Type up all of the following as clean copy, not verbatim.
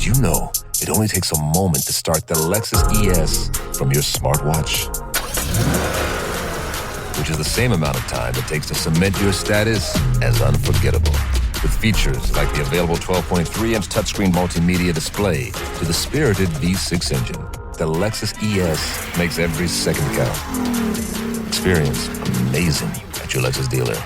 Did you know it only takes a moment to start the Lexus ES from your smartwatch? Which is the same amount of time it takes to cement your status as unforgettable. With features like the available 12.3-inch touchscreen multimedia display to the spirited V6 engine, the Lexus ES makes every second count. Experience amazing at your Lexus dealer.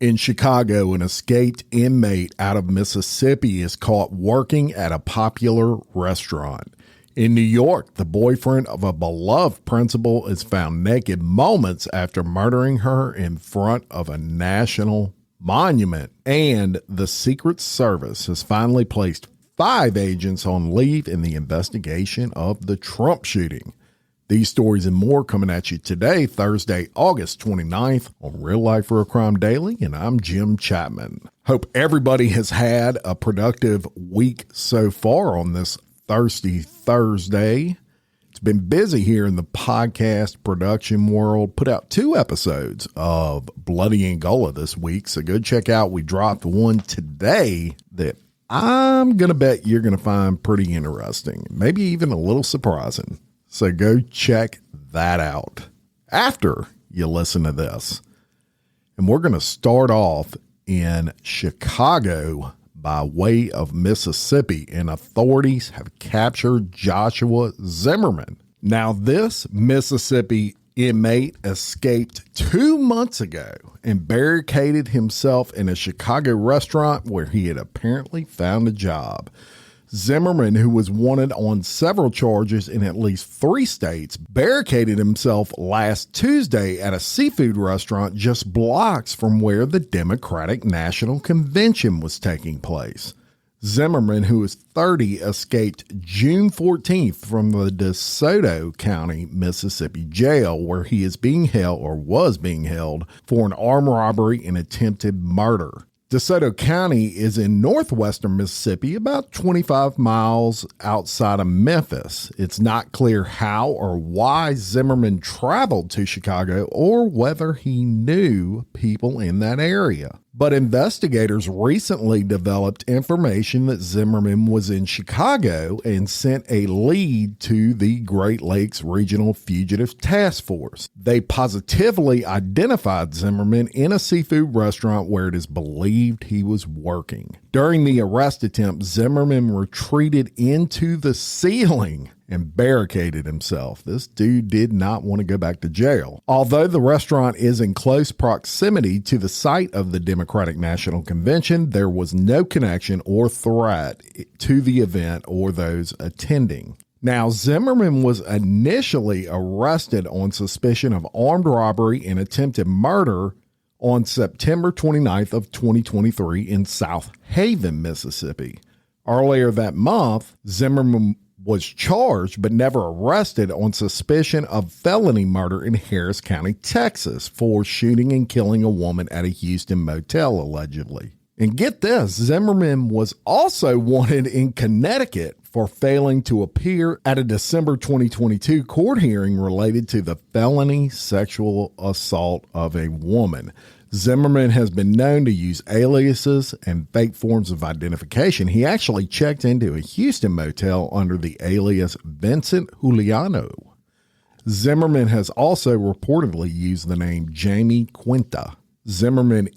In Chicago, an escaped inmate out of Mississippi is caught working at a popular restaurant. In New York, the boyfriend of a beloved principal is found naked moments after murdering her in front of a national monument. And the Secret Service has finally placed 5 agents on leave in the investigation of the Trump shooting. These stories and more coming at you today, Thursday, August 29th on Real Life Real Crime Daily, and I'm Jim Chapman. Hope everybody has had a productive week so far on this Thirsty Thursday. It's been busy here in the podcast production world. Put out 2 episodes of Bloody Angola this week, so go check out. We dropped one today that I'm going to bet you're going to find pretty interesting, maybe even a little surprising. So go check that out after you listen to this. And we're going to start off in Chicago by way of Mississippi, and authorities have captured Joshua Zimmerman. Now, this Mississippi inmate escaped 2 months ago and barricaded himself in a Chicago restaurant where he had apparently found a job. Zimmerman, who was wanted on several charges in at least 3 states, barricaded himself last Tuesday at a seafood restaurant just blocks from where the Democratic National Convention was taking place. Zimmerman, who is 30, escaped June 14th from the DeSoto County, Mississippi jail, where he is being held or was being held for an armed robbery and attempted murder. DeSoto County is in northwestern Mississippi, about 25 miles outside of Memphis. It's not clear how or why Zimmerman traveled to Chicago or whether he knew people in that area. But investigators recently developed information that Zimmerman was in Chicago and sent a lead to the Great Lakes Regional Fugitive Task Force. They positively identified Zimmerman in a seafood restaurant where it is believed he was working. During the arrest attempt, Zimmerman retreated into the ceiling and barricaded himself. This dude did not want to go back to jail. Although the restaurant is in close proximity to the site of the Democratic National Convention, there was no connection or threat to the event or those attending. Now, Zimmerman was initially arrested on suspicion of armed robbery and attempted murder on September 29th of 2023 in South Haven, Mississippi. Earlier that month, Zimmerman was charged but never arrested on suspicion of felony murder in Harris County, Texas, for shooting and killing a woman at a Houston motel, allegedly. And get this, Zimmerman was also wanted in Connecticut for failing to appear at a December 2022 court hearing related to the felony sexual assault of a woman. Zimmerman has been known to use aliases and fake forms of identification. He actually checked into a Houston motel under the alias Vincent Juliano. Zimmerman has also reportedly used the name Jamie Quinta. Zimmerman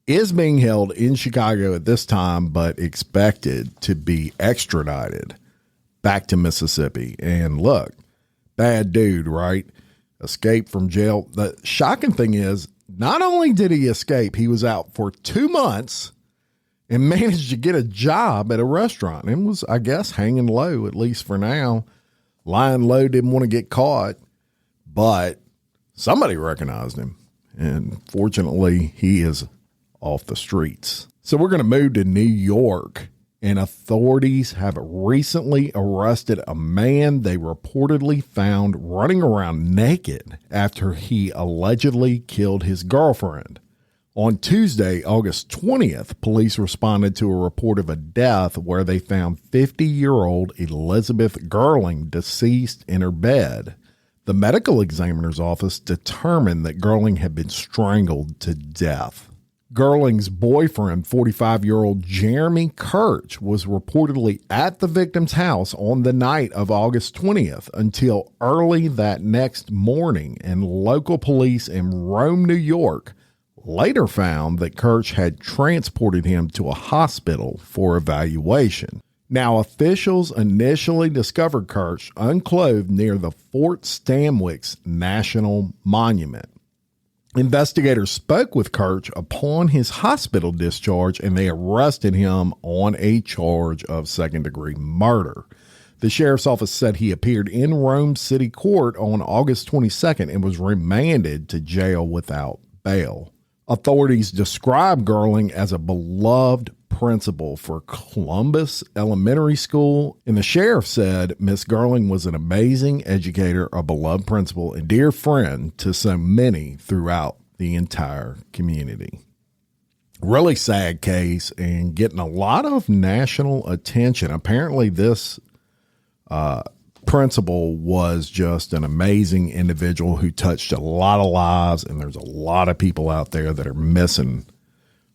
is being held in Chicago at this time, but expected to be extradited back to Mississippi. And look, bad dude, right? Escaped from jail. The shocking thing is, not only did he escape, he was out for 2 months and managed to get a job at a restaurant and was, I guess, hanging low, at least for now. Lying low, didn't want to get caught, but somebody recognized him. And fortunately, he is off the streets. So we're going to move to New York, and authorities have recently arrested a man they reportedly found running around naked after he allegedly killed his girlfriend. On Tuesday, August 20th, police responded to a report of a death where they found 50-year-old Elizabeth Gerling deceased in her bed. The medical examiner's office determined that Gerling had been strangled to death. Gerling's boyfriend, 45-year-old Jeremy Kirch, was reportedly at the victim's house on the night of August 20th until early that next morning, and local police in Rome, New York, later found that Kirch had transported him to a hospital for evaluation. Now, officials initially discovered Kirch unclothed near the Fort Stanwix National Monument. Investigators spoke with Kirch upon his hospital discharge, and they arrested him on a charge of second-degree murder. The sheriff's office said he appeared in Rome City Court on August 22nd and was remanded to jail without bail. Authorities described Gerling as a beloved principal for Columbus Elementary School, and the sheriff said Miss Gerling was an amazing educator, a beloved principal, and dear friend to so many throughout the entire community. Really sad case and getting a lot of national attention. Apparently this principal was just an amazing individual who touched a lot of lives, and there's a lot of people out there that are missing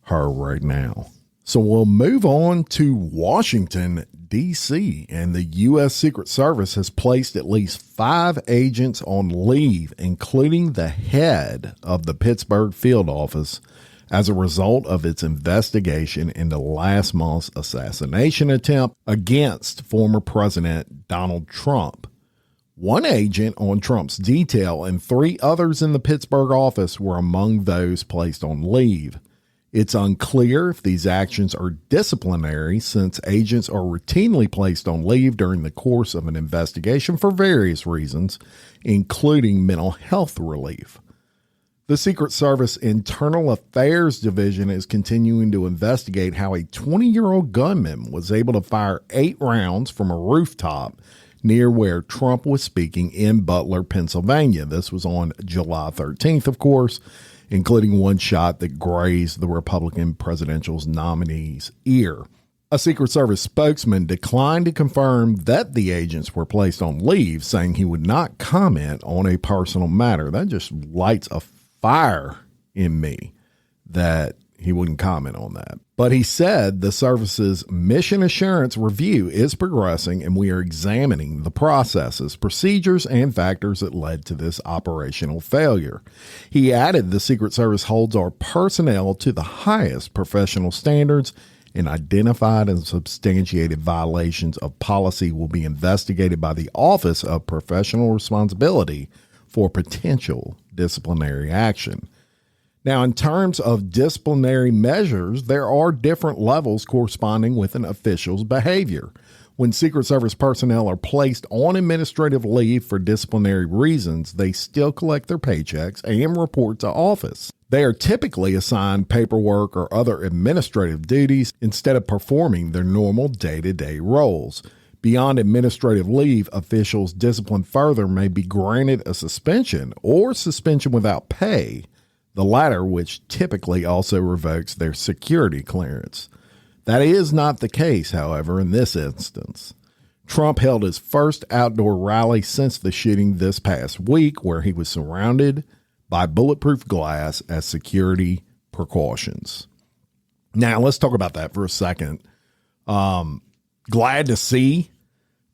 her right now. So we'll move on to Washington, D.C., and the U.S. Secret Service has placed at least 5 agents on leave, including the head of the Pittsburgh field office, as a result of its investigation into last month's assassination attempt against former President Donald Trump. One agent on Trump's detail and 3 others in the Pittsburgh office were among those placed on leave. It's unclear if these actions are disciplinary, since agents are routinely placed on leave during the course of an investigation for various reasons, including mental health relief. The Secret Service Internal Affairs Division is continuing to investigate how a 20-year-old gunman was able to fire 8 rounds from a rooftop near where Trump was speaking in Butler, Pennsylvania. This was on July 13th, of course, including one shot that grazed the Republican presidential nominee's ear. A Secret Service spokesman declined to confirm that the agents were placed on leave, saying he would not comment on a personal matter. That just lights a fire in me that he wouldn't comment on that. But he said the service's mission assurance review is progressing, and we are examining the processes, procedures, and factors that led to this operational failure. He added the Secret Service holds our personnel to the highest professional standards, and identified and substantiated violations of policy will be investigated by the Office of Professional Responsibility for potential disciplinary action. Now, in terms of disciplinary measures, there are different levels corresponding with an official's behavior. When Secret Service personnel are placed on administrative leave for disciplinary reasons, they still collect their paychecks and report to office. They are typically assigned paperwork or other administrative duties instead of performing their normal day-to-day roles. Beyond administrative leave, officials disciplined further may be granted a suspension or suspension without pay, the latter which typically also revokes their security clearance. That is not the case, however, in this instance. Trump held his first outdoor rally since the shooting this past week, where he was surrounded by bulletproof glass as security precautions. Now, let's talk about that for a second. Glad to see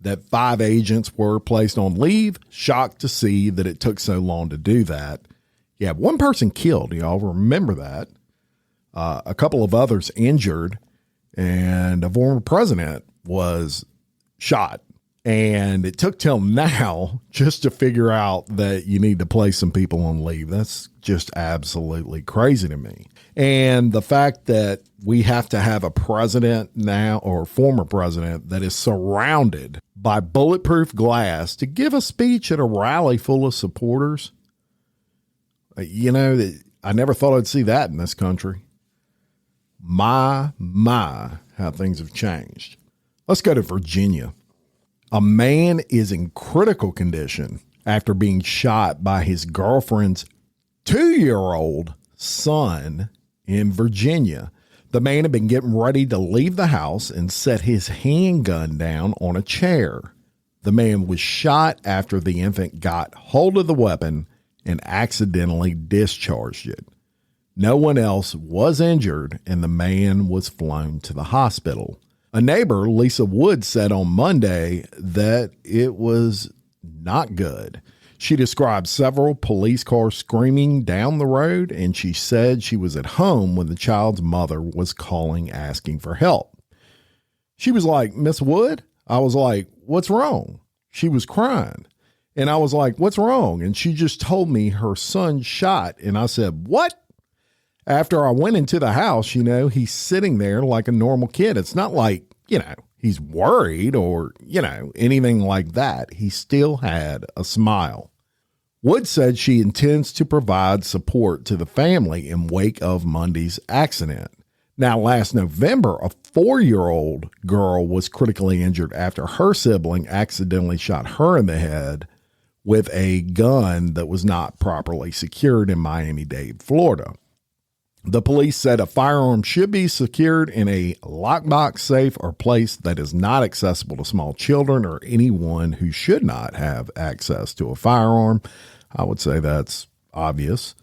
that 5 agents were placed on leave. Shocked to see that it took so long to do that. Yeah, 1 person killed. Y'all remember that. A couple of others injured, and a former president was shot. And it took till now just to figure out that you need to place some people on leave. That's just absolutely crazy to me. And the fact that we have to have a president now, or former president, that is surrounded by bulletproof glass to give a speech at a rally full of supporters. You know, I never thought I'd see that in this country. My, how things have changed. Let's go to Virginia. A man is in critical condition after being shot by his girlfriend's 2-year-old son in Virginia. The man had been getting ready to leave the house and set his handgun down on a chair. The man was shot after the infant got hold of the weapon and accidentally discharged it. No one else was injured, and the man was flown to the hospital. A neighbor, Lisa Wood, said on Monday that it was not good. She described several police cars screaming down the road, and she said she was at home when the child's mother was calling asking for help. She was like, "Miss Wood?" I was like, "What's wrong?" She was crying. And I was like, "What's wrong?" And she just told me her son shot. And I said, "What?" After I went into the house, he's sitting there like a normal kid. It's not like, he's worried or, anything like that. He still had a smile. Wood said she intends to provide support to the family in wake of Monday's accident. Now, last November, a 4-year-old girl was critically injured after her sibling accidentally shot her in the head with a gun that was not properly secured in Miami-Dade, Florida. The police said a firearm should be secured in a lockbox safe or place that is not accessible to small children or anyone who should not have access to a firearm. I would say that's obvious.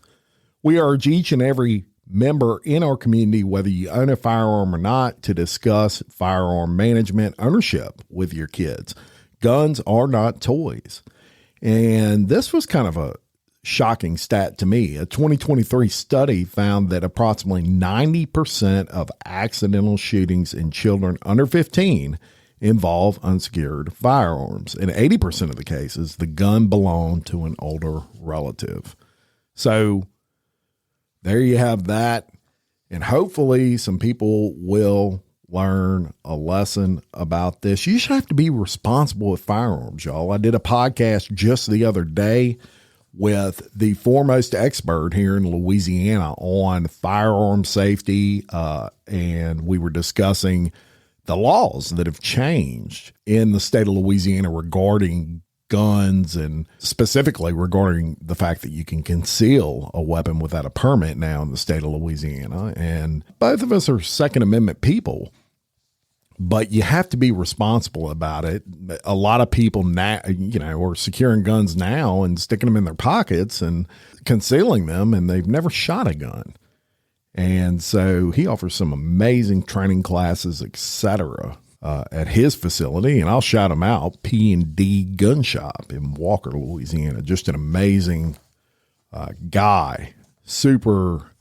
We urge each and every member in our community, whether you own a firearm or not, to discuss firearm management ownership with your kids. Guns are not toys. And this was kind of a shocking stat to me. A 2023 study found that approximately 90% of accidental shootings in children under 15 involve unsecured firearms. In 80% of the cases, the gun belonged to an older relative. So there you have that. And hopefully some people will learn a lesson about this. You should have to be responsible with firearms, y'all. I did a podcast just the other day with the foremost expert here in Louisiana on firearm safety, and we were discussing the laws that have changed in the state of Louisiana regarding guns, and specifically regarding the fact that you can conceal a weapon without a permit now in the state of Louisiana. And both of us are Second Amendment people, but you have to be responsible about it. A lot of people now, are securing guns now and sticking them in their pockets and concealing them, and they've never shot a gun. And so he offers some amazing training classes, etc., at his facility, and I'll shout him out, P&D Gun Shop in Walker, Louisiana. Just an amazing guy, super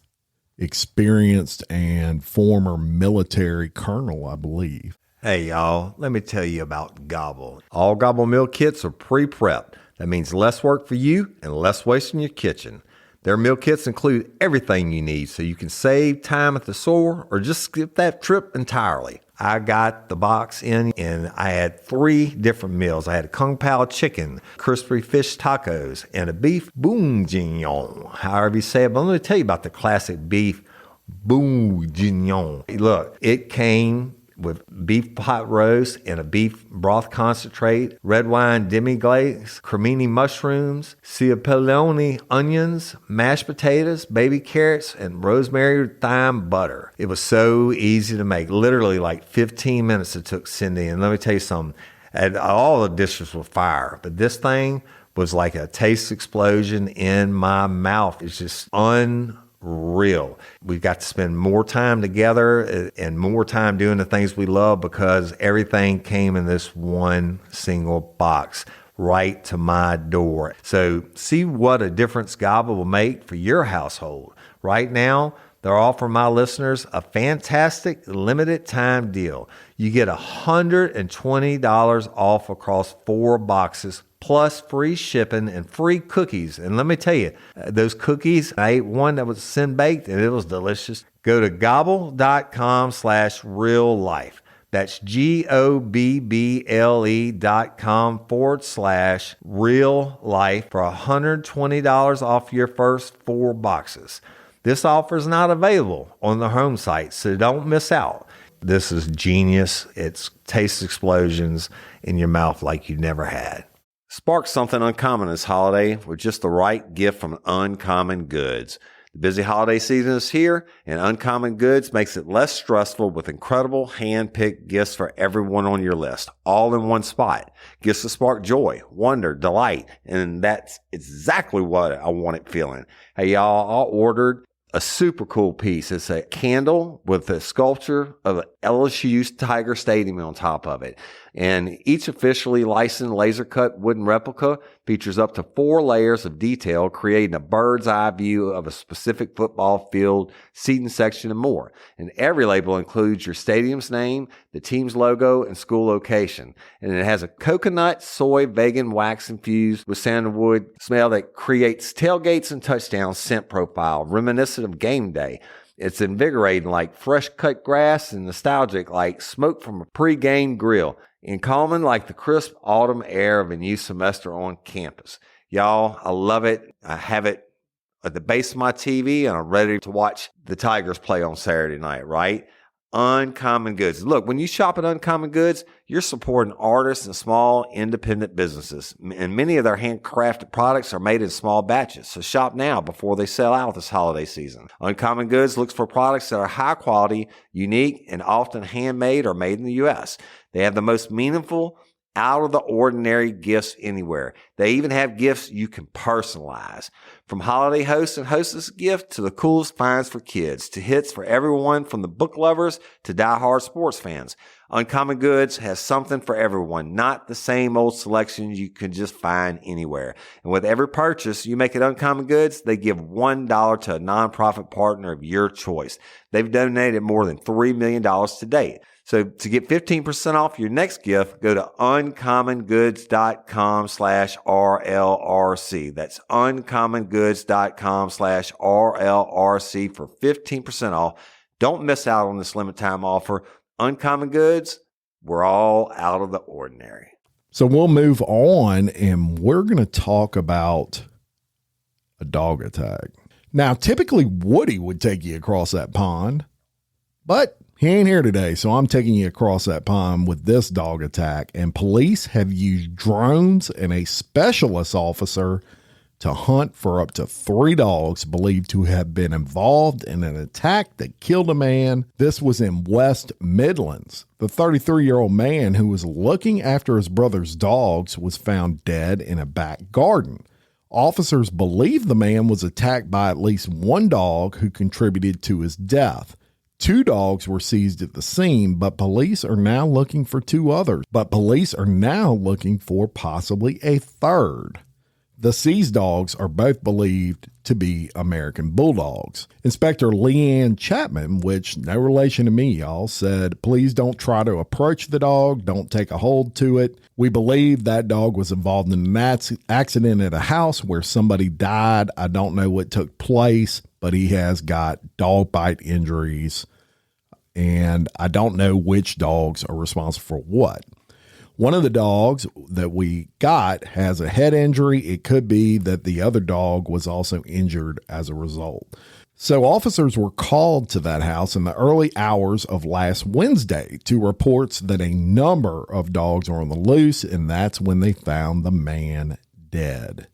experienced and former military colonel, I believe. Hey, y'all, let me tell you about Gobble. All Gobble meal kits are pre-prepped. That means less work for you and less waste in your kitchen. Their meal kits include everything you need so you can save time at the store or just skip that trip entirely. I got the box in and I had 3 different meals. I had a Kung Pao chicken, crispy fish tacos, and a beef bourguignon, however you say it. But let me tell you about the classic beef bourguignon. Look, it came with beef pot roast and a beef broth concentrate, red wine demi-glace, cremini mushrooms, cipollone onions, mashed potatoes, baby carrots, and rosemary thyme butter. It was so easy to make. Literally like 15 minutes it took Cindy. And let me tell you something, and all the dishes were fire, but this thing was like a taste explosion in my mouth. It's just unreal. We've got to spend more time together and more time doing the things we love because everything came in this one single box right to my door. So see what a difference Gobble will make for your household. Right now, they're offering my listeners a fantastic limited time deal. You get $120 off across 4 boxes plus free shipping and free cookies. And let me tell you, those cookies, I ate one that was sin-baked and it was delicious. Go to gobble.com/reallife. That's GOBBLE.com/real-life for $120 off your first 4 boxes. This offer is not available on the home site, so don't miss out. This is genius. It's taste explosions in your mouth like you never had. Spark something uncommon this holiday with just the right gift from Uncommon Goods. The busy holiday season is here, and Uncommon Goods makes it less stressful with incredible hand-picked gifts for everyone on your list, all in one spot. Gifts that spark joy, wonder, delight, and that's exactly what I wanted feeling. Hey, y'all, I ordered a super cool piece. It's a candle with a sculpture of LSU's Tiger Stadium on top of it. And each officially licensed laser-cut wooden replica features up to 4 layers of detail, creating a bird's eye view of a specific football field, seating section, and more. And every label includes your stadium's name, the team's logo, and school location. And it has a coconut, soy, vegan wax infused with sandalwood smell that creates tailgates and touchdown scent profile, reminiscent of game day. It's invigorating like fresh cut grass and nostalgic like smoke from a pre-game grill, and calming like the crisp autumn air of a new semester on campus. Y'all, I love it. I have it at the base of my TV, and I'm ready to watch the Tigers play on Saturday night, right? Uncommon Goods. Look, when you shop at Uncommon Goods, you're supporting artists and small independent businesses. And many of their handcrafted products are made in small batches. So shop now before they sell out this holiday season. Uncommon Goods looks for products that are high quality, unique, and often handmade or made in the U.S. They have the most meaningful, out of the ordinary gifts anywhere. They even have gifts you can personalize. From holiday hosts and hostess gifts to the coolest finds for kids, to hits for everyone from the book lovers to diehard sports fans. Uncommon Goods has something for everyone, not the same old selections you can just find anywhere. And with every purchase you make at Uncommon Goods, they give $1 to a nonprofit partner of your choice. They've donated more than $3 million to date. So to get 15% off your next gift, go to uncommongoods.com/RLRC. That's uncommongoods.com/RLRC for 15% off. Don't miss out on this limited time offer. Uncommon Goods, we're all out of the ordinary. So we'll move on, and we're going to talk about a dog attack. Now, typically Woody would take you across that pond, but he ain't here today, so I'm taking you across that pond with this dog attack, and police have used drones and a specialist officer to hunt for up to 3 dogs believed to have been involved in an attack that killed a man. This was in West Midlands. The 33-year-old man who was looking after his brother's dogs was found dead in a back garden. Officers believe the man was attacked by at least 1 dog who contributed to his death. 2 dogs were seized at the scene, but police are now looking for 2 others. But police are now looking for possibly a 3rd. The seized dogs are both believed to be American Bulldogs. Inspector Leanne Chapman, which no relation to me, y'all, said, "Please don't try to approach the dog. Don't take a hold to it. We believe that dog was involved in an accident at a house where somebody died. I don't know what took place, but he has got dog bite injuries, and I don't know which dogs are responsible for what." One of the dogs that we got has a head injury. It could be that the other dog was also injured as a result. So officers were called to that house in the early hours of last Wednesday to reports that a number of dogs are on the loose, and that's when they found the man dead.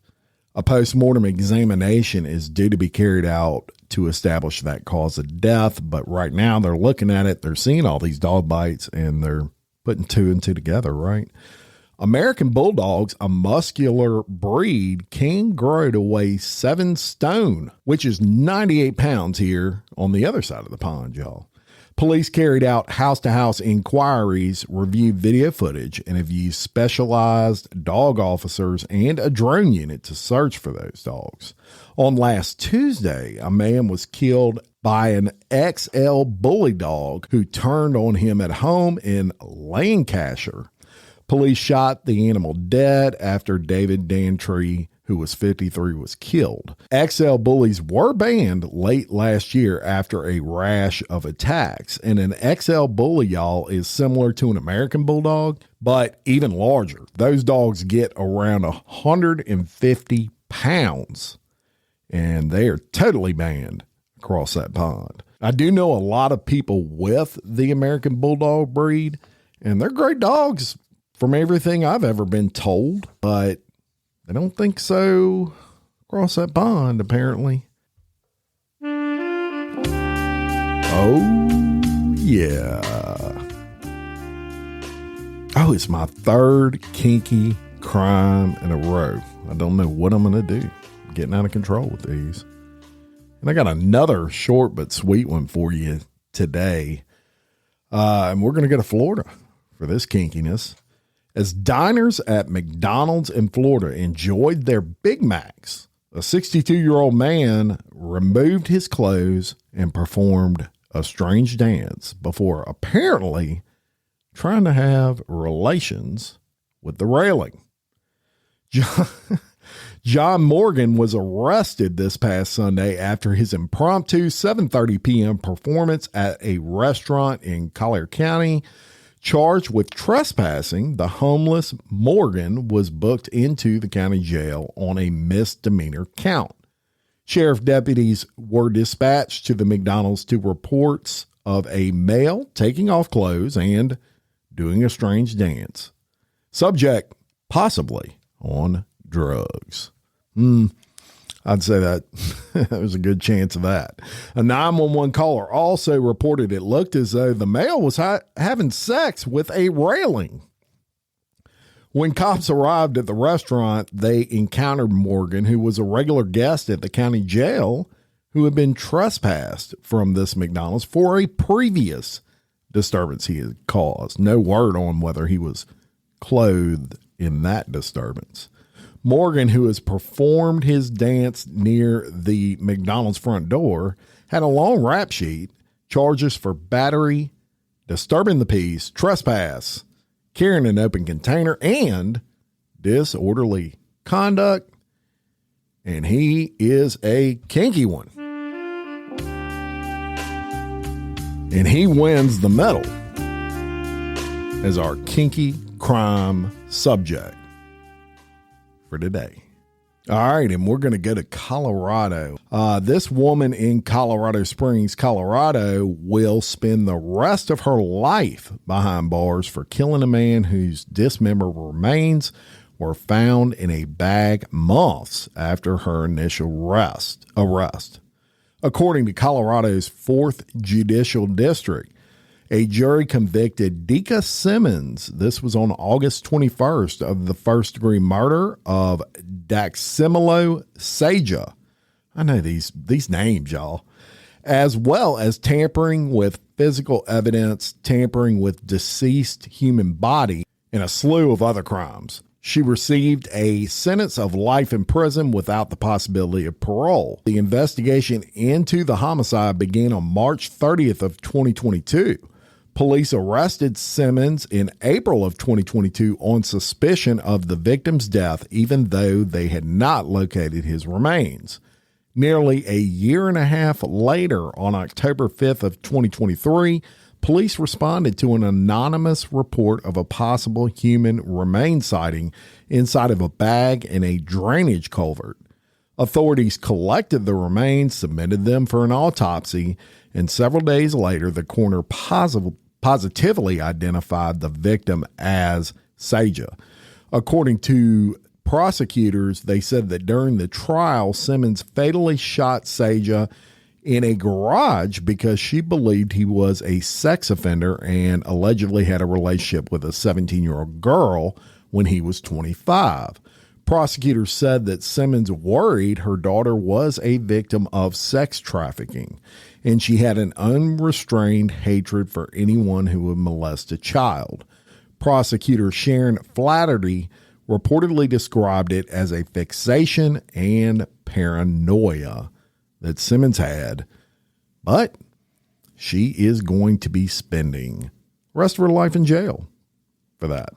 A postmortem examination is due to be carried out to establish that cause of death, but right now they're looking at it. They're seeing all these dog bites, and they're putting 2 and 2 together, right? American Bulldogs, a muscular breed, can grow to weigh 7 stone, which is 98 pounds here on the other side of the pond, y'all. Police carried out house-to-house inquiries, reviewed video footage, and have used specialized dog officers and a drone unit to search for those dogs. On last Tuesday, a man was killed by an XL bully dog who turned on him at home in Lancashire. Police shot the animal dead after David Dantrey, who was 53, was killed. XL bullies were banned late last year after a rash of attacks. And an XL bully, y'all, is similar to an American Bulldog, but even larger. Those dogs get around 150 pounds, and they are totally banned across that pond. I do know a lot of people with the American Bulldog breed, and they're great dogs from everything I've ever been told, but I don't think so across that pond, apparently. Oh, yeah. Oh, it's my 3rd kinky crime in a row. I don't know what I'm going to do. I'm getting out of control with these. And I got another short but sweet one for you today. And we're going to go to Florida for this kinkiness. As diners at McDonald's in Florida enjoyed their Big Macs, a 62-year-old man removed his clothes and performed a strange dance before apparently trying to have relations with the railing. John Morgan was arrested this past Sunday after his impromptu 7:30 p.m. performance at a restaurant in Collier County. Charged with trespassing, the homeless Morgan was booked into the county jail on a misdemeanor count. Sheriff deputies were dispatched to the McDonald's to reports of a male taking off clothes and doing a strange dance. Subject possibly on drugs. I'd say that there's a good chance of that. A 911 caller also reported it looked as though the male was having sex with a railing. When cops arrived at the restaurant, they encountered Morgan, who was a regular guest at the county jail, who had been trespassed from this McDonald's for a previous disturbance he had caused. No word on whether he was clothed in that disturbance. Morgan, who has performed his dance near the McDonald's front door, had a long rap sheet, charges for battery, disturbing the peace, trespass, carrying an open container, and disorderly conduct. And he is a kinky one. And he wins the medal as our kinky crime subject for today. All right, and we're going to go to Colorado. This woman in Colorado Springs, Colorado, will spend the rest of her life behind bars for killing a man whose dismembered remains were found in a bag months after her initial arrest. According to Colorado's 4th Judicial District, a jury convicted Dika Simmons, this was on August 21st, of the first-degree murder of Daximilo Seja. I know these names, y'all. As well as tampering with physical evidence, tampering with deceased human body, and a slew of other crimes. She received a sentence of life in prison without the possibility of parole. The investigation into the homicide began on March 30th of 2022. Police arrested Simmons in April of 2022 on suspicion of the victim's death, even though they had not located his remains. Nearly a year and a half later, on October 5th of 2023, police responded to an anonymous report of a possible human remain sighting inside of a bag in a drainage culvert. Authorities collected the remains, submitted them for an autopsy, and several days later, the coroner positively identified the victim as Seja. According to prosecutors, they said that during the trial, Simmons fatally shot Seja in a garage because she believed he was a sex offender and allegedly had a relationship with a 17-year-old girl when he was 25. Prosecutors said that Simmons worried her daughter was a victim of sex trafficking, and she had an unrestrained hatred for anyone who would molest a child. Prosecutor Sharon Flaherty reportedly described it as a fixation and paranoia that Simmons had, but she is going to be spending the rest of her life in jail for that.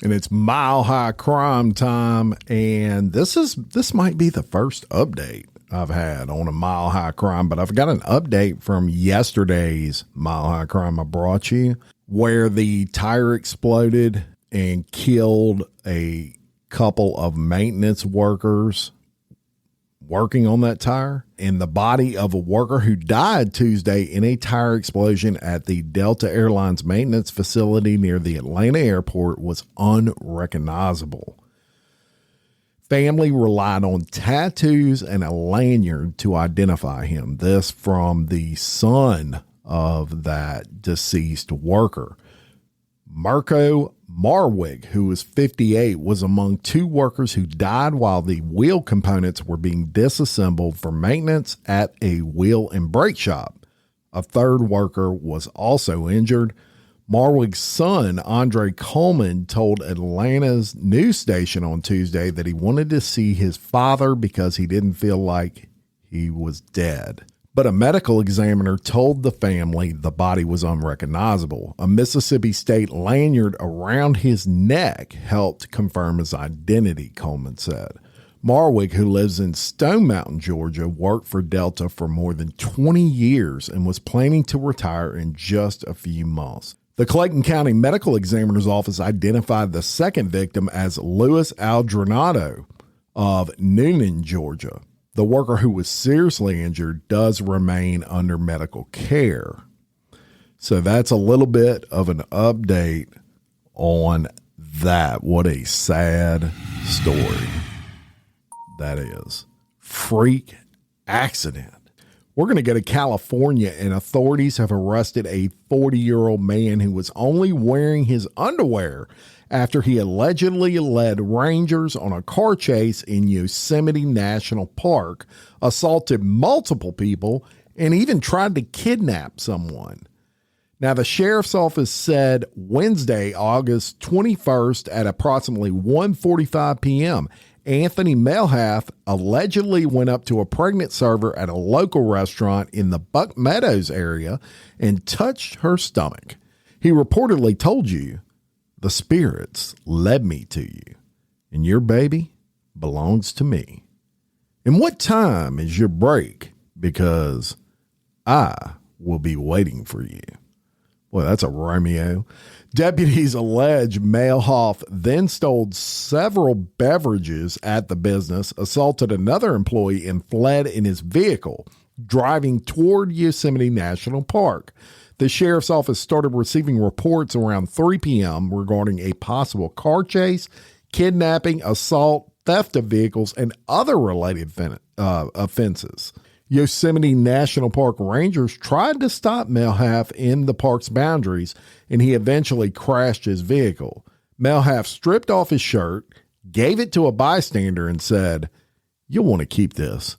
And it's Mile High Crime time, and this might be the first update I've had on a Mile High Crime, but I've got an update from yesterday's Mile High Crime I brought you, where the tire exploded and killed a couple of maintenance workers working on that tire, and the body of a worker who died Tuesday in a tire explosion at the Delta Airlines maintenance facility near the Atlanta airport was unrecognizable. Family relied on tattoos and a lanyard to identify him. This from the son of that deceased worker. Mirko Marwig, who was 58, was among two workers who died while the wheel components were being disassembled for maintenance at a wheel and brake shop. A third worker was also injured. Marwig's son, Andre Coleman, told Atlanta's news station on Tuesday that he wanted to see his father because he didn't feel like he was dead. But a medical examiner told the family the body was unrecognizable. A Mississippi state lanyard around his neck helped confirm his identity, Coleman said. Marwig, who lives in Stone Mountain, Georgia, worked for Delta for more than 20 years and was planning to retire in just a few months. The Clayton County Medical Examiner's Office identified the second victim as Louis Aldronado of Noonan, Georgia. The worker who was seriously injured does remain under medical care. So that's a little bit of an update on that. What a sad story that is. Freak accident. We're going to go to California, and authorities have arrested a 40-year-old man who was only wearing his underwear after he allegedly led rangers on a car chase in Yosemite National Park, assaulted multiple people, and even tried to kidnap someone. Now, the sheriff's office said Wednesday, August 21st at approximately 1:45 p.m., Anthony Melhath allegedly went up to a pregnant server at a local restaurant in the Buck Meadows area and touched her stomach. He reportedly told you, "The spirits led me to you, and your baby belongs to me. And what time is your break? Because I will be waiting for you." Well, that's a Romeo. Deputies allege Melhoff then stole several beverages at the business, assaulted another employee, and fled in his vehicle, driving toward Yosemite National Park. The sheriff's office started receiving reports around 3 p.m. regarding a possible car chase, kidnapping, assault, theft of vehicles, and other related offenses. Yosemite National Park rangers tried to stop Melhath in the park's boundaries, and he eventually crashed his vehicle. Melhath stripped off his shirt, gave it to a bystander, and said, "You'll want to keep this.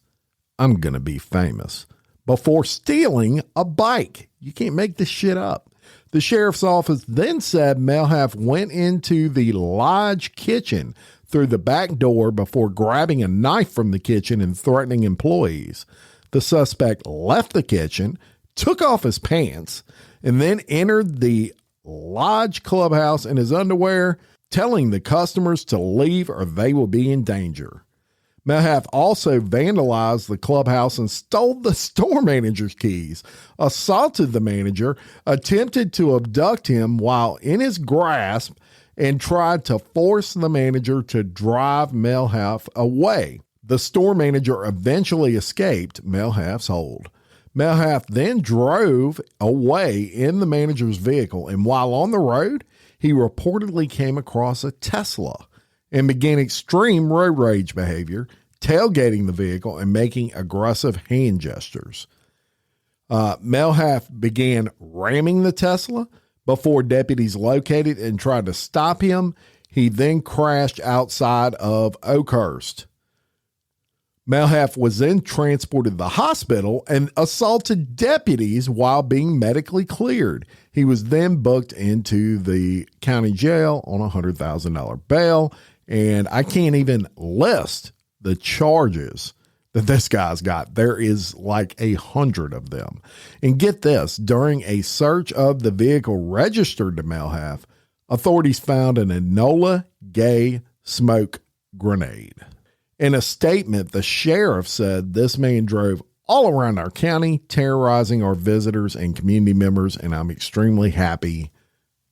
I'm going to be famous," before stealing a bike. You can't make this shit up. The sheriff's office then said Melhath went into the lodge kitchen through the back door before grabbing a knife from the kitchen and threatening employees. The suspect left the kitchen, took off his pants, and then entered the lodge clubhouse in his underwear, telling the customers to leave or they will be in danger. Melhath also vandalized the clubhouse and stole the store manager's keys, assaulted the manager, attempted to abduct him while in his grasp, and tried to force the manager to drive Melhath away. The store manager eventually escaped Melhath's hold. Melhath then drove away in the manager's vehicle, and while on the road, he reportedly came across a Tesla and began extreme road rage behavior, tailgating the vehicle and making aggressive hand gestures. Melhath began ramming the Tesla before deputies located and tried to stop him. He then crashed outside of Oakhurst. Melhath was then transported to the hospital and assaulted deputies while being medically cleared. He was then booked into the county jail on a $100,000 bail, and I can't even list the charges that this guy's got. There is like 100 of them. And get this, during a search of the vehicle registered to Melhath, authorities found an Enola Gay smoke grenade. In a statement, the sheriff said this man drove all around our county, terrorizing our visitors and community members, and I'm extremely happy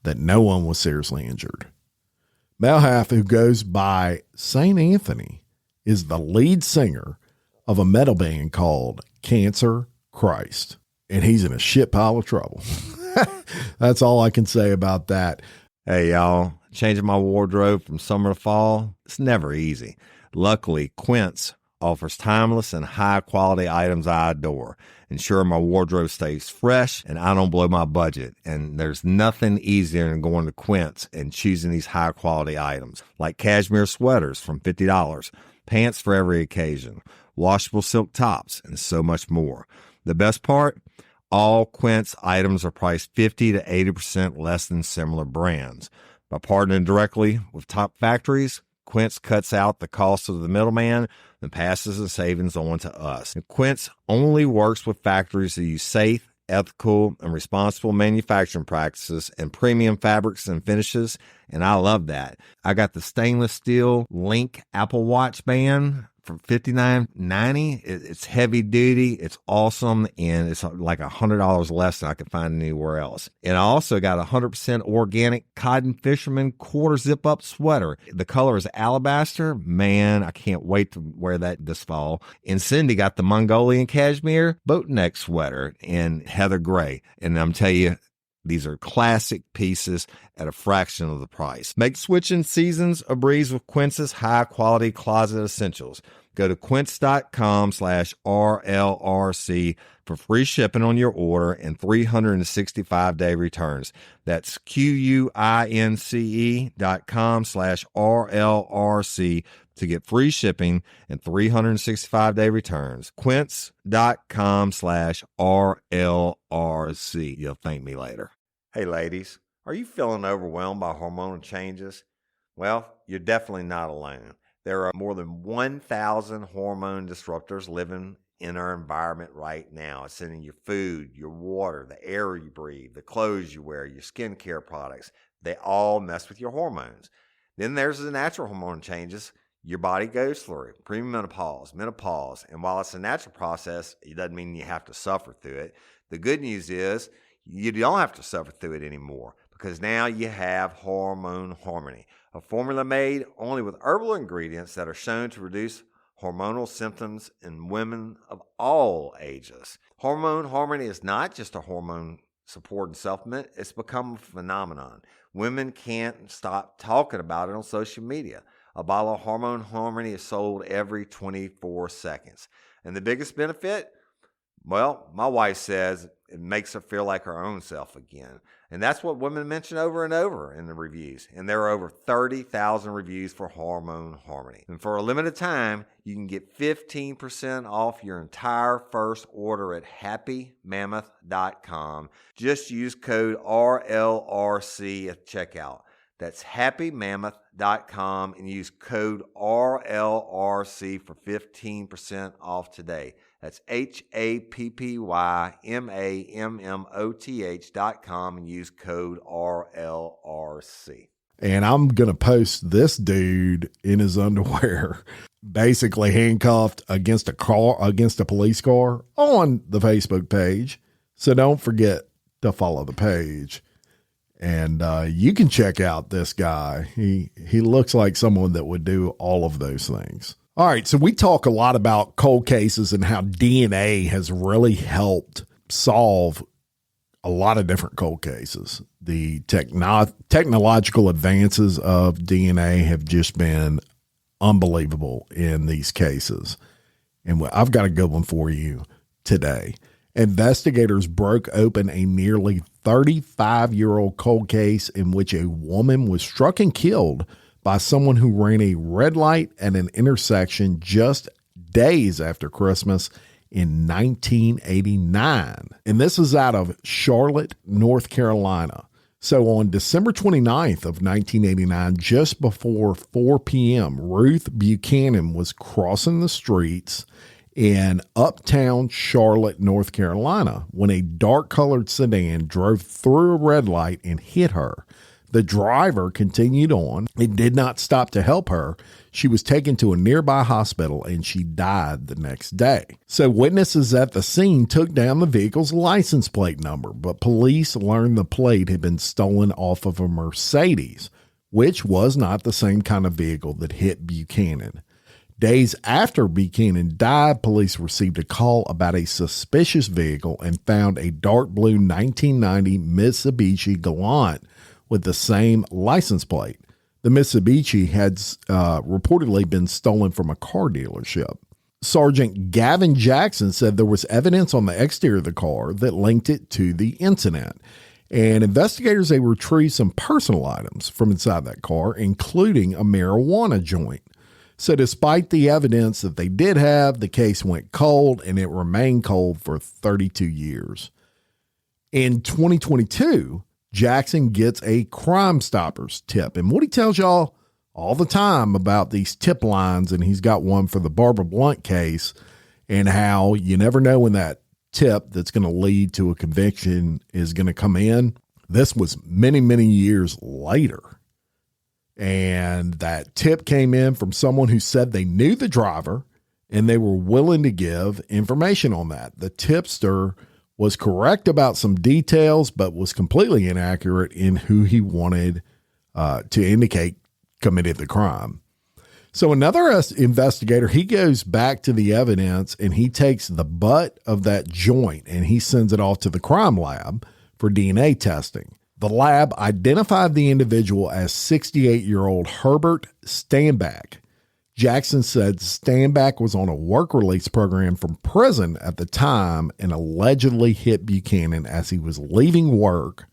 that no one was seriously injured. Melhath, who goes by St. Anthony, is the lead singer of a metal band called Cancer Christ, and he's in a shit pile of trouble. That's all I can say about that. Hey, y'all, changing my wardrobe from summer to fall, it's never easy. Luckily, Quince offers timeless and high-quality items I adore. Ensure my wardrobe stays fresh and I don't blow my budget. And there's nothing easier than going to Quince and choosing these high-quality items, like cashmere sweaters from $50, pants for every occasion, washable silk tops, and so much more. The best part? All Quince items are priced 50 to 80% less than similar brands. By partnering directly with top factories, Quince cuts out the cost of the middleman and passes the savings on to us. And Quince only works with factories that use safe, ethical, and responsible manufacturing practices and premium fabrics and finishes, and I love that. I got the stainless steel Link Apple Watch band for $59.90. It's heavy duty, it's awesome, and it's like $100 less than I could find anywhere else. And I also got a 100% organic cotton fisherman quarter zip up sweater. The color is alabaster. Man, I can't wait to wear that this fall. And Cindy got the Mongolian cashmere boat neck sweater in heather gray. And I'm telling you, these are classic pieces at a fraction of the price. Make switching seasons a breeze with Quince's high-quality closet essentials. Go to quince.com/RLRC for free shipping on your order and 365-day returns. That's QUINCE.com/RLRC to get free shipping and 365-day returns. Quince.com/RLRC. You'll thank me later. Hey, ladies, are you feeling overwhelmed by hormonal changes? Well, you're definitely not alone. There are more than 1,000 hormone disruptors living in our environment right now. It's in your food, your water, the air you breathe, the clothes you wear, your skincare products. They all mess with your hormones. Then there's the natural hormone changes your body goes through, premenopause, menopause. And while it's a natural process, it doesn't mean you have to suffer through it. The good news is you don't have to suffer through it anymore, because now you have Hormone Harmony, a formula made only with herbal ingredients that are shown to reduce hormonal symptoms in women of all ages. Hormone Harmony is not just a hormone support and supplement. It's become a phenomenon. Women can't stop talking about it on social media. A bottle of Hormone Harmony is sold every 24 seconds. And the biggest benefit? Well, my wife says it makes her feel like her own self again. And that's what women mention over and over in the reviews. And there are over 30,000 reviews for Hormone Harmony. And for a limited time, you can get 15% off your entire first order at happymammoth.com. Just use code RLRC at checkout. That's happymammoth.com and use code RLRC for 15% off today. That's happymammoth.com and use code RLRC. And I'm going to post this dude in his underwear, basically handcuffed against a police car on the Facebook page. So don't forget to follow the page. And you can check out this guy. He looks like someone that would do all of those things. All right, so we talk a lot about cold cases and how DNA has really helped solve a lot of different cold cases. The technological advances of DNA have just been unbelievable in these cases. And I've got a good one for you today. Investigators broke open a nearly 35-year-old cold case in which a woman was struck and killed by someone who ran a red light at an intersection just days after Christmas in 1989. And this is out of Charlotte, North Carolina. So on December 29th of 1989, just before 4 p.m., Ruth Buchanan was crossing the streets in uptown Charlotte, North Carolina, when a dark-colored sedan drove through a red light and hit her. The driver continued on. It did not stop to help her. She was taken to a nearby hospital and she died the next day. So witnesses at the scene took down the vehicle's license plate number, but police learned the plate had been stolen off of a Mercedes, which was not the same kind of vehicle that hit Buchanan. Days after Buchanan died, police received a call about a suspicious vehicle and found a dark blue 1990 Mitsubishi Galant with the same license plate. The Mitsubishi had reportedly been stolen from a car dealership. Sergeant Gavin Jackson said there was evidence on the exterior of the car that linked it to the incident. And investigators, they retrieved some personal items from inside that car, including a marijuana joint. So despite the evidence that they did have, the case went cold, and it remained cold for 32 years. In 2022, Jackson gets a Crime Stoppers tip. And what he tells y'all all the time about these tip lines, and he's got one for the Barbara Blunt case, and how you never know when that tip that's going to lead to a conviction is going to come in. This was many, many years later. And that tip came in from someone who said they knew the driver and they were willing to give information on that. The tipster was correct about some details, but was completely inaccurate in who he wanted to indicate committed the crime. So another investigator, he goes back to the evidence and he takes the butt of that joint and he sends it off to the crime lab for DNA testing. The lab identified the individual as 68-year-old Herbert Stanback. Jackson said Stanback was on a work release program from prison at the time and allegedly hit Buchanan as he was leaving work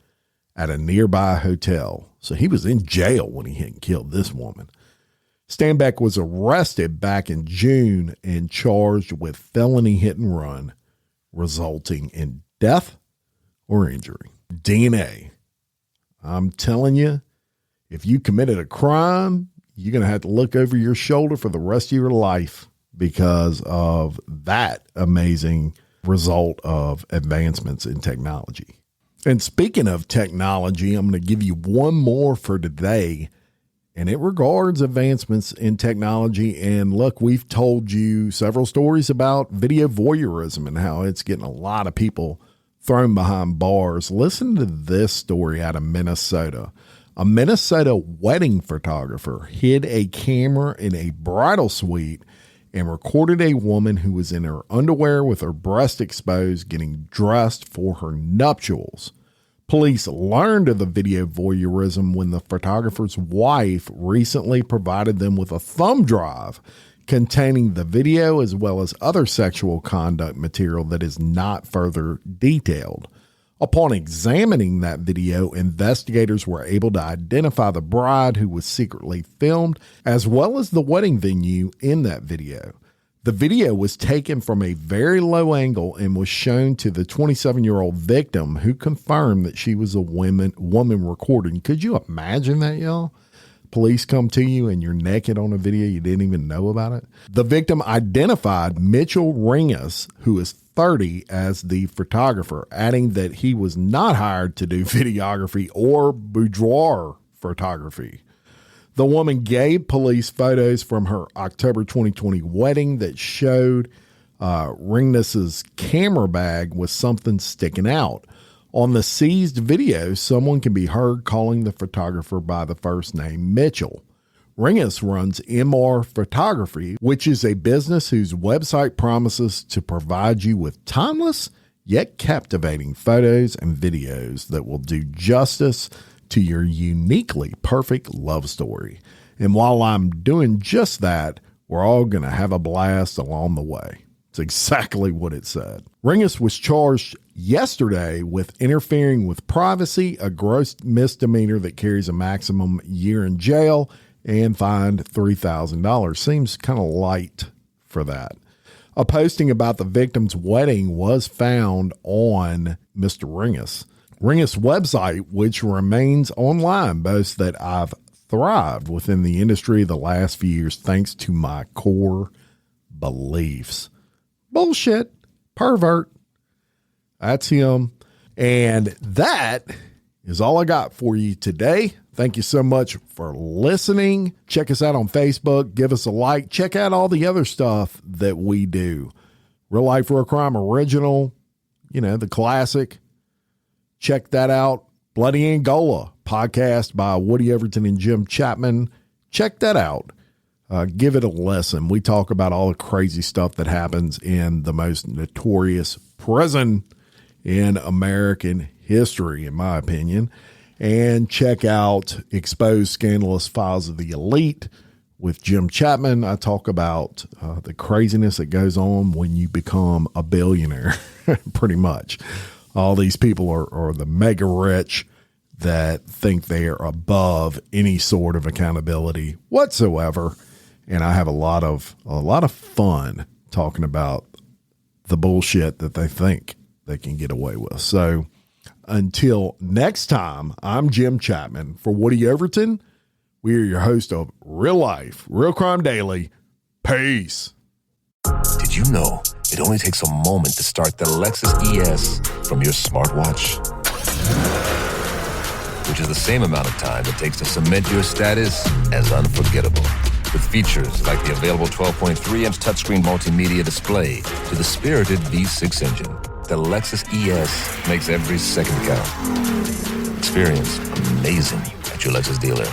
at a nearby hotel. So he was in jail when he hit and killed this woman. Stanback was arrested back in June and charged with felony hit and run, resulting in death or injury. DNA. I'm telling you, if you committed a crime, you're going to have to look over your shoulder for the rest of your life because of that amazing result of advancements in technology. And speaking of technology, I'm going to give you one more for today. And it regards advancements in technology. And look, we've told you several stories about video voyeurism and how it's getting a lot of people thrown behind bars. Listen to this story out of Minnesota. A Minnesota wedding photographer hid a camera in a bridal suite and recorded a woman who was in her underwear with her breast exposed getting dressed for her nuptials. Police learned of the video voyeurism when the photographer's wife recently provided them with a thumb drive containing the video as well as other sexual conduct material that is not further detailed. Upon examining that video, investigators were able to identify the bride who was secretly filmed as well as the wedding venue in that video. The video was taken from a very low angle and was shown to the 27-year-old victim, who confirmed that she was a woman recording. Could you imagine that, y'all? Police come to you and you're naked on a video. You didn't even know about it. The victim identified Mitchell Ringus, who is 30, as the photographer, adding that he was not hired to do videography or boudoir photography. The woman gave police photos from her October 2020 wedding that showed Ringness's camera bag with something sticking out. On the seized video, someone can be heard calling the photographer by the first name Mitchell. Ringus runs MR Photography, which is a business whose website promises to provide you with timeless yet captivating photos and videos that will do justice to your uniquely perfect love story. And while I'm doing just that, we're all going to have a blast along the way. It's exactly what it said. Ringus was charged yesterday with interfering with privacy, a gross misdemeanor that carries a maximum year in jail, and fined $3,000. Seems kind of light for that. A posting about the victim's wedding was found on Mr. Ringus. Ringus' website, which remains online, boasts that I've thrived within the industry the last few years thanks to my core beliefs. Bullshit. Pervert. That's him. And that is all I got for you today. Thank you so much for listening. Check us out on Facebook. Give us a like. Check out all the other stuff that we do. Real Life Real Crime Original, the classic. Check that out. Bloody Angola podcast by Woody Everton and Jim Chapman. Check that out. Give it a listen. We talk about all the crazy stuff that happens in the most notorious prison in American history, in my opinion. And check out Exposed Scandalous Files of the Elite, With Jim Chapman, I talk about the craziness that goes on when you become a billionaire, pretty much. All these people are the mega rich that think they are above any sort of accountability whatsoever. And I have a lot of fun talking about the bullshit that they think they can get away with. So until next time, I'm Jim Chapman for Woody Overton. We are your host of Real Life, Real Crime Daily. Peace. Did you know it only takes a moment to start the Lexus ES from your smartwatch? Which is the same amount of time it takes to cement your status as unforgettable. With features like the available 12.3-inch touchscreen multimedia display to the spirited V6 engine, the Lexus ES makes every second count. Experience amazing at your Lexus dealer.